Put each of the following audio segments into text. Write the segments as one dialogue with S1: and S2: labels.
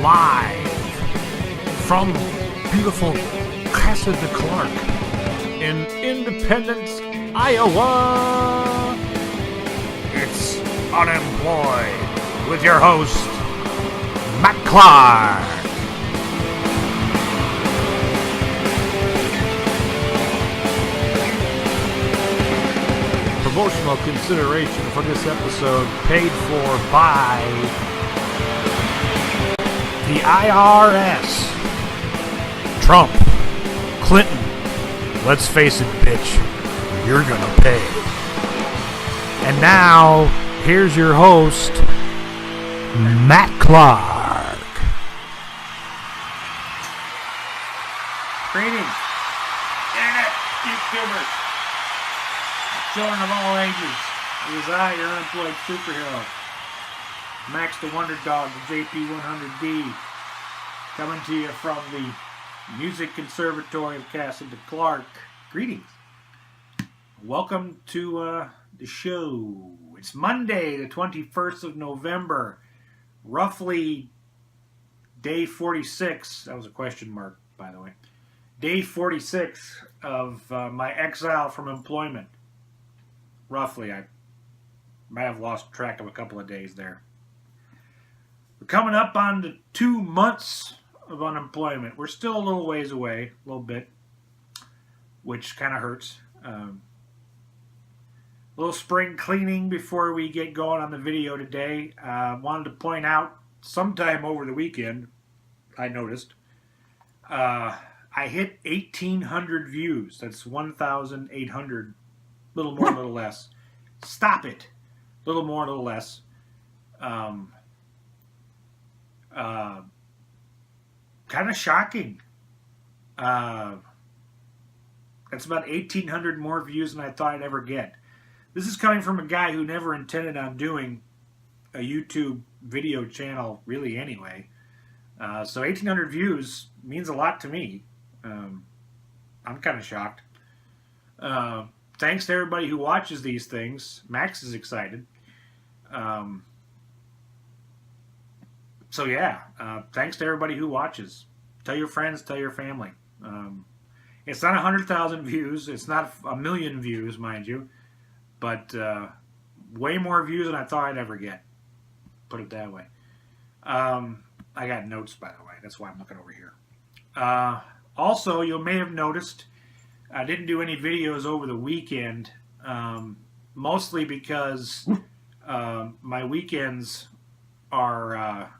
S1: live from beautiful Casa de Clark in Independence, Iowa. It's Unemployed with your host, Matt Clark. Promotional consideration for this episode paid for by the IRS. Trump, Clinton, let's face it, bitch, you're gonna pay. And now, here's your host, Matt Clark.
S2: Greetings, Internet YouTubers, children of all ages. It is I, your unemployed superhero, Max the Wonder Dog, the JP100D, coming to you from the Music Conservatory of Casa de Clark. Greetings. Welcome to the show. It's Monday, the 21st of November, roughly day 46. That was a question mark, by the way. Day 46 of my exile from employment. Roughly. I might have lost track of a couple of days there. We're coming up on the 2 months of unemployment. We're still a little ways away, a little bit, which kind of hurts. A little spring cleaning before we get going on the video today. Wanted to point out, sometime over the weekend, I noticed, I hit 1,800 views. That's 1,800, little more, little less. Stop it. Little more, little less. Kind of shocking. That's about 1,800 more views than I thought I'd ever get. This is coming from a guy who never intended on doing a YouTube video channel, really, anyway. So 1,800 views means a lot to me. I'm kind of shocked. Thanks to everybody who watches these things. Max is excited. So yeah, thanks to everybody who watches. Tell your friends, tell your family. It's not 100,000 views. It's not 1 million views, mind you. But way more views than I thought I'd ever get. Put it that way. I got notes, by the way. That's why I'm looking over here. Also, you may have noticed I didn't do any videos over the weekend. Mostly because my weekends are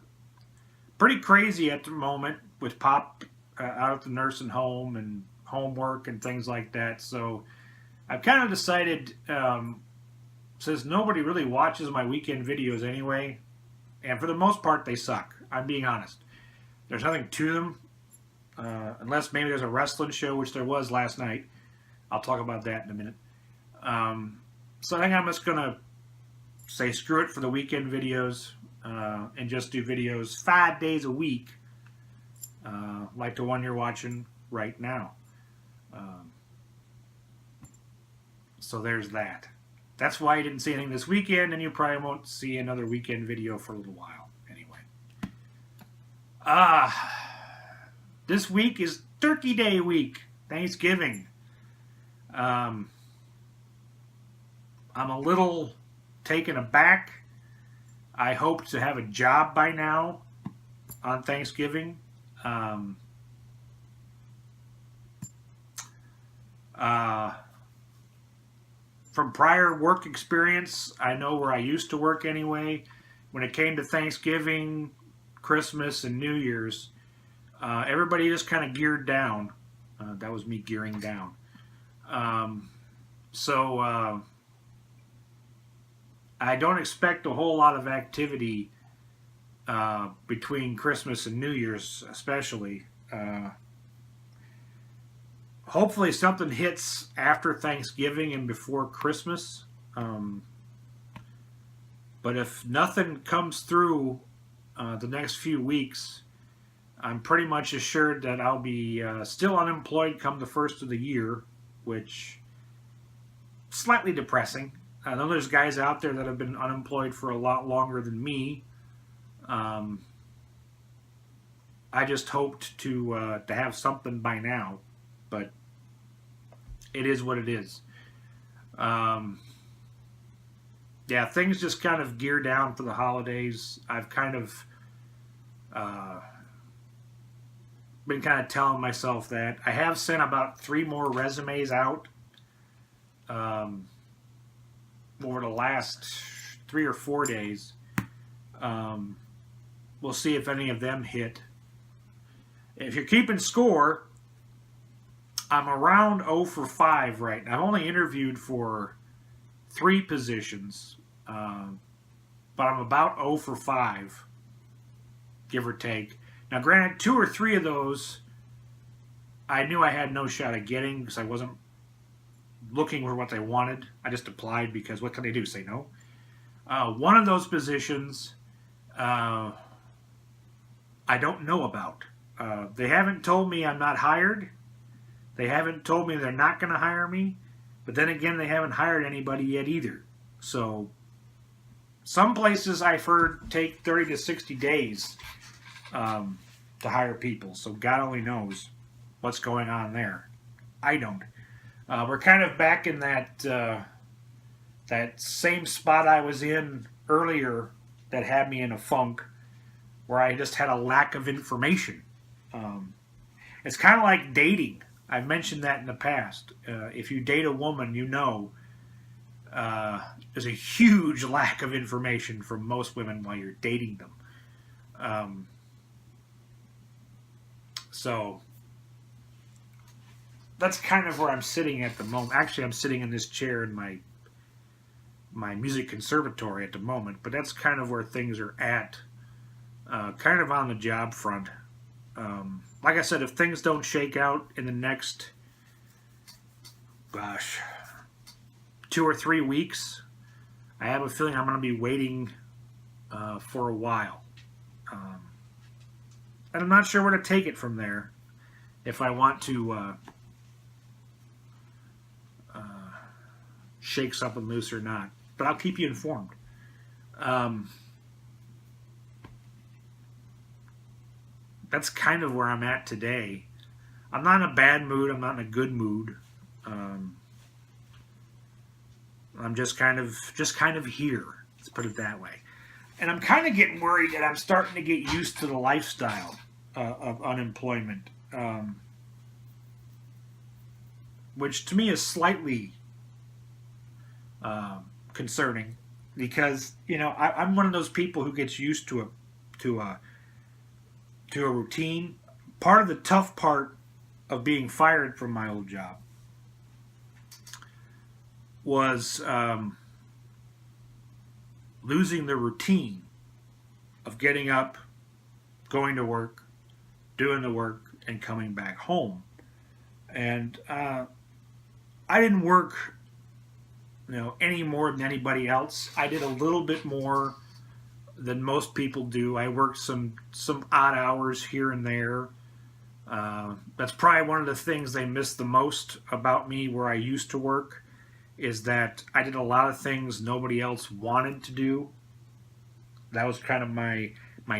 S2: pretty crazy at the moment with Pop out at the nursing home and homework and things like that. So I've kind of decided, since nobody really watches my weekend videos anyway, and for the most part they suck, I'm being honest. There's nothing to them, unless maybe there's a wrestling show, which there was last night. I'll talk about that in a minute. So I think I'm just going to say screw it for the weekend videos, and just do videos 5 days a week, like the one you're watching right now. So there's that. That's why you didn't see anything this weekend, and you probably won't see another weekend video for a little while anyway. This week is Turkey Day week, Thanksgiving. I'm a little taken aback. I hope to have a job by now on Thanksgiving. From prior work experience, I know where I used to work anyway. When it came to Thanksgiving, Christmas, and New Year's, everybody just kind of geared down. That was me gearing down. So I don't expect a whole lot of activity between Christmas and New Year's, especially. Hopefully something hits after Thanksgiving and before Christmas. But if nothing comes through the next few weeks, I'm pretty much assured that I'll be still unemployed come the first of the year, which is slightly depressing. I know there's guys out there that have been unemployed for a lot longer than me. I just hoped to have something by now, but it is what it is. Um, yeah, things just kind of gear down for the holidays. I've kind of uh, been kind of telling myself that. I have sent about 3 more resumes out um, over the last 3 or 4 days. Um, we'll see if any of them hit. If you're keeping score, I'm around 0 for 5 right now. I've only interviewed for 3 positions, but I'm about 0 for 5, give or take. Now, granted, 2 or 3 of those I knew I had no shot at getting because I wasn't looking for what they wanted. I just applied because what can they do? Say no? One of those positions I don't know about. They haven't told me I'm not hired. They haven't told me they're not going to hire me. But then again, they haven't hired anybody yet either. So some places I've heard take 30 to 60 days to hire people. So God only knows what's going on there. I don't. We're kind of back in that same spot I was in earlier that had me in a funk, where I just had a lack of information. It's kind of like dating. I've mentioned that in the past. If you date a woman, you know there's a huge lack of information from most women while you're dating them. So that's kind of where I'm sitting at the moment. Actually, I'm sitting in this chair in my music conservatory at the moment, but that's kind of where things are at, kind of on the job front. Like I said, if things don't shake out in the next, 2 or 3 weeks, I have a feeling I'm going to be waiting for a while. And I'm not sure where to take it from there, if I want to shake something loose or not. But I'll keep you informed. That's kind of where I'm at today. I'm not in a bad mood. I'm not in a good mood. I'm just kind of here. Let's put it that way. And I'm kind of getting worried that I'm starting to get used to the lifestyle of unemployment, which to me is slightly concerning, because I'm one of those people who gets used to a routine. Part of the tough part of being fired from my old job was losing the routine of getting up, going to work, doing the work, and coming back home. And I didn't work any more than anybody else. I did a little bit more than most people do. I worked some odd hours here and there. That's probably one of the things they miss the most about me where I used to work, is that I did a lot of things nobody else wanted to do. That was kind of my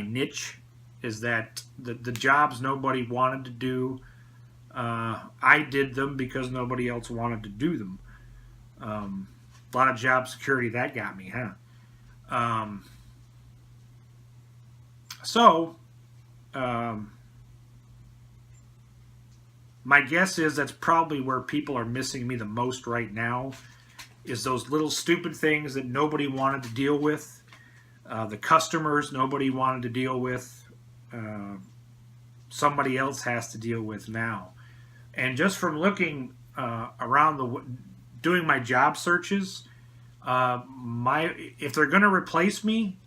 S2: niche, is that the jobs nobody wanted to do, I did them because nobody else wanted to do them. A lot of job security that got me, huh? So, my guess is that's probably where people are missing me the most right now, is those little stupid things that nobody wanted to deal with, the customers nobody wanted to deal with, somebody else has to deal with now. And just from looking around doing my job searches, if they're going to replace me,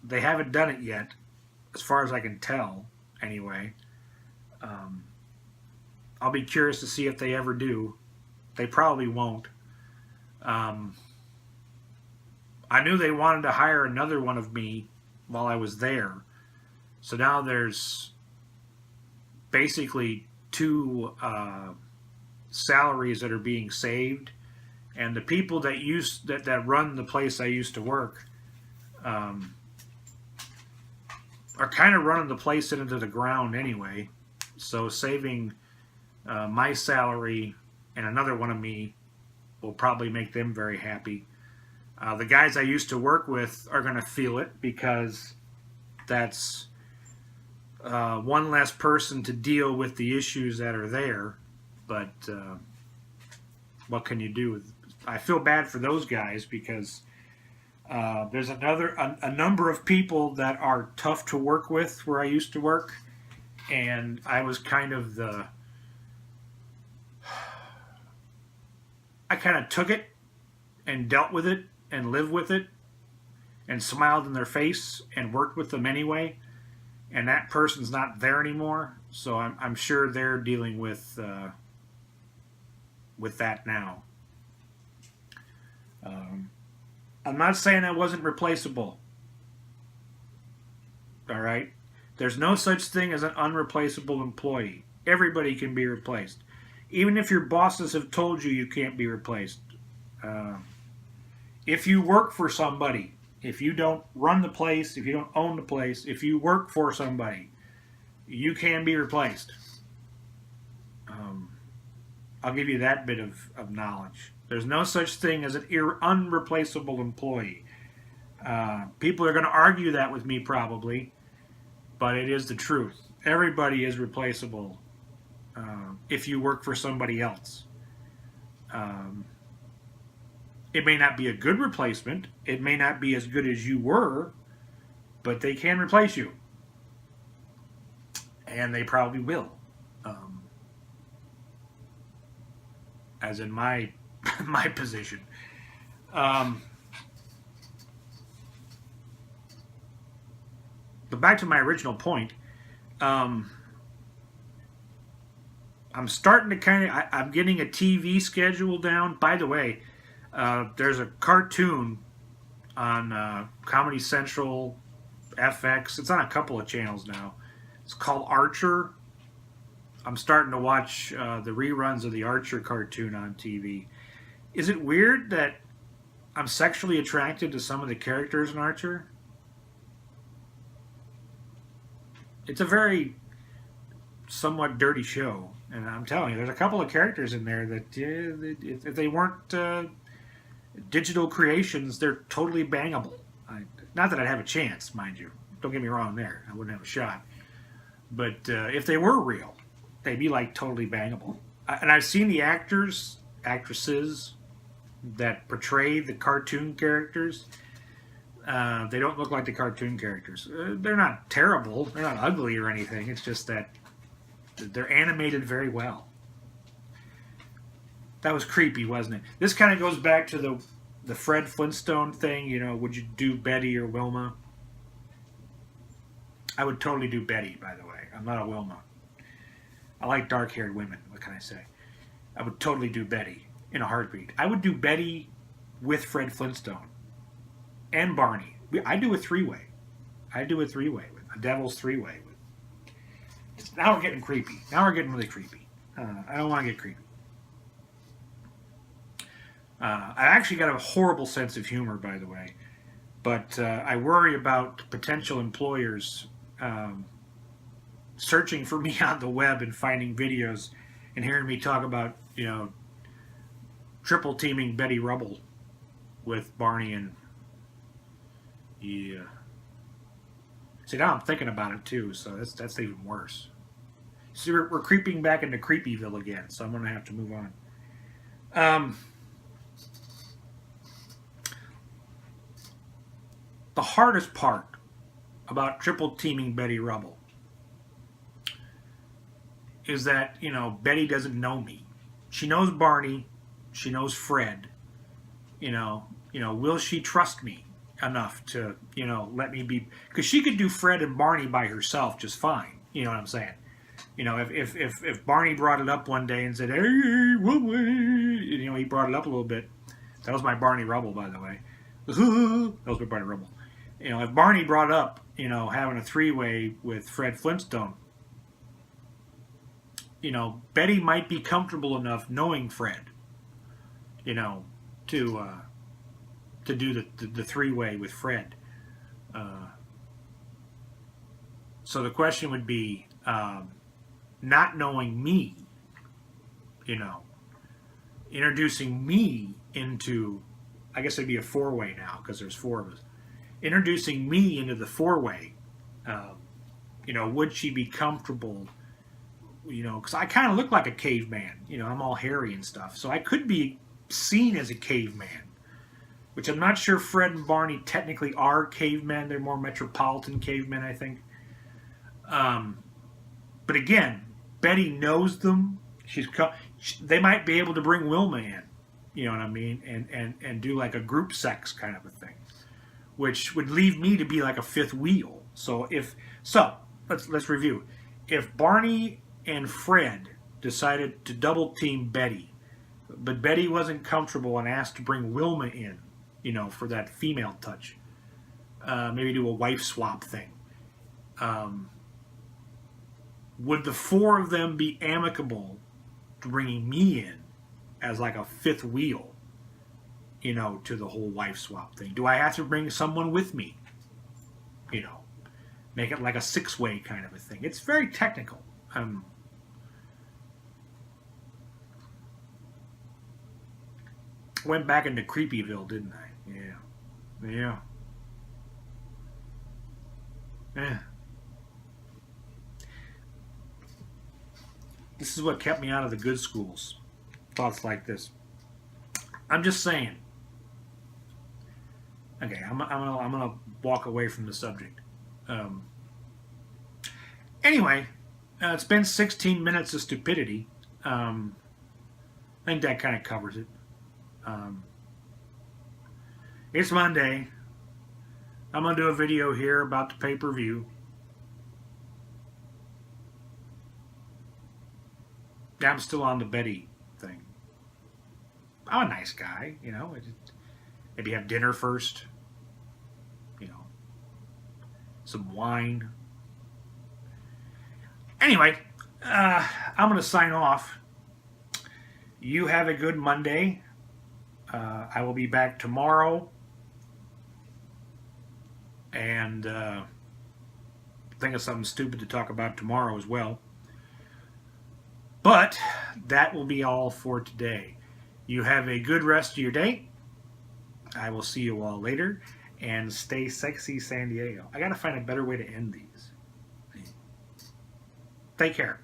S2: they haven't done it yet, as far as I can tell, anyway. I'll be curious to see if they ever do. They probably won't. I knew they wanted to hire another one of me while I was there. So now there's basically 2 salaries that are being saved. And the people that run the place I used to work, are kind of running the place into the ground anyway. So saving my salary and another one of me will probably make them very happy. The guys I used to work with are going to feel it because that's one less person to deal with the issues that are there. But what can you do? I feel bad for those guys because there's a number of people that are tough to work with where I used to work, and I was kind of I kind of took it and dealt with it and lived with it and smiled in their face and worked with them anyway. And that person's not there anymore, so I'm sure they're dealing with that now. I'm not saying I wasn't replaceable. All right? There's no such thing as an unreplaceable employee. Everybody can be replaced. Even if your bosses have told you can't be replaced. If you work for somebody, if you don't run the place, if you don't own the place, if you work for somebody, you can be replaced. I'll give you that bit of knowledge. There's no such thing as an unreplaceable employee. People are going to argue that with me probably, but it is the truth. Everybody is replaceable if you work for somebody else. It may not be a good replacement. It may not be as good as you were, but they can replace you. And they probably will. As in my my position. But back to my original point. I'm starting to I'm getting a TV schedule down. By the way, there's a cartoon on Comedy Central, FX. It's on a couple of channels now. It's called Archer. I'm starting to watch the reruns of the Archer cartoon on TV. Is it weird that I'm sexually attracted to some of the characters in Archer? It's a very somewhat dirty show. And I'm telling you, there's a couple of characters in there that, if they weren't digital creations, they're totally bangable. Not that I'd have a chance, mind you. Don't get me wrong there. I wouldn't have a shot. But if they were real, they'd be like totally bangable. And I've seen the actresses that portray the cartoon characters. They don't look like the cartoon characters. They're not terrible. They're not ugly or anything. It's just that they're animated very well. That was creepy, wasn't it? This kind of goes back to the Fred Flintstone thing. You know, would you do Betty or Wilma? I would totally do Betty, by the way. I'm not a Wilma. I like dark-haired women. What can I say? I would totally do Betty in a heartbeat. I would do Betty with Fred Flintstone and Barney. I'd do a three-way. I'd do a three-way, a devil's three-way. Now we're getting creepy. Now we're getting really creepy. I don't want to get creepy. I actually got a horrible sense of humor, by the way. But I worry about potential employers searching for me on the web and finding videos and hearing me talk about, triple teaming Betty Rubble with Barney and... Yeah. See, now I'm thinking about it, too, so that's even worse. See, we're creeping back into Creepyville again, so I'm going to have to move on. The hardest part about triple teaming Betty Rubble is that, Betty doesn't know me. She knows Barney. She knows Fred. Will she trust me enough to, let me be... Because she could do Fred and Barney by herself just fine. You know what I'm saying? If Barney brought it up one day and said, hey, he brought it up a little bit. That was my Barney Rubble, by the way. That was my Barney Rubble. If Barney brought up, having a three-way with Fred Flintstone, Betty might be comfortable enough knowing Fred, to do the three-way with Fred. So the question would be, not knowing me, you know, introducing me into, I guess it'd be a four-way now because there's four of us. Introducing me into the four-way, you know, would she be comfortable? You know, because I kind of look like a caveman. You know, I'm all hairy and stuff, so I could be seen as a caveman, which I'm not sure Fred and Barney technically are cavemen. They're more metropolitan cavemen, I think. But again, Betty knows them. They might be able to bring Wilma in. You know what I mean? And do like a group sex kind of a thing, which would leave me to be like a fifth wheel. Let's review. If Barney and Fred decided to double team Betty, but Betty wasn't comfortable and asked to bring Wilma in, you know, for that female touch, maybe do a wife swap thing. Would the four of them be amicable to bringing me in as like a fifth wheel, you know, to the whole wife swap thing? Do I have to bring someone with me? You know, make it like a six-way kind of a thing. It's very technical. Went back into Creepyville, didn't I? Yeah. This is what kept me out of the good schools. Thoughts like this. I'm just saying. Okay, I'm gonna walk away from the subject. Anyway, it's been 16 minutes of stupidity. I think that kind of covers it. It's Monday. I'm gonna do a video here about the pay-per-view. I'm still on the Betty thing. I'm a nice guy, you know. Maybe have dinner first. You know, some wine. Anyway, I'm going to sign off. You have a good Monday. I will be back tomorrow. And think of something stupid to talk about tomorrow as well. But that will be all for today. You have a good rest of your day. I will see you all later. And stay sexy, San Diego. I got to find a better way to end these. Take care.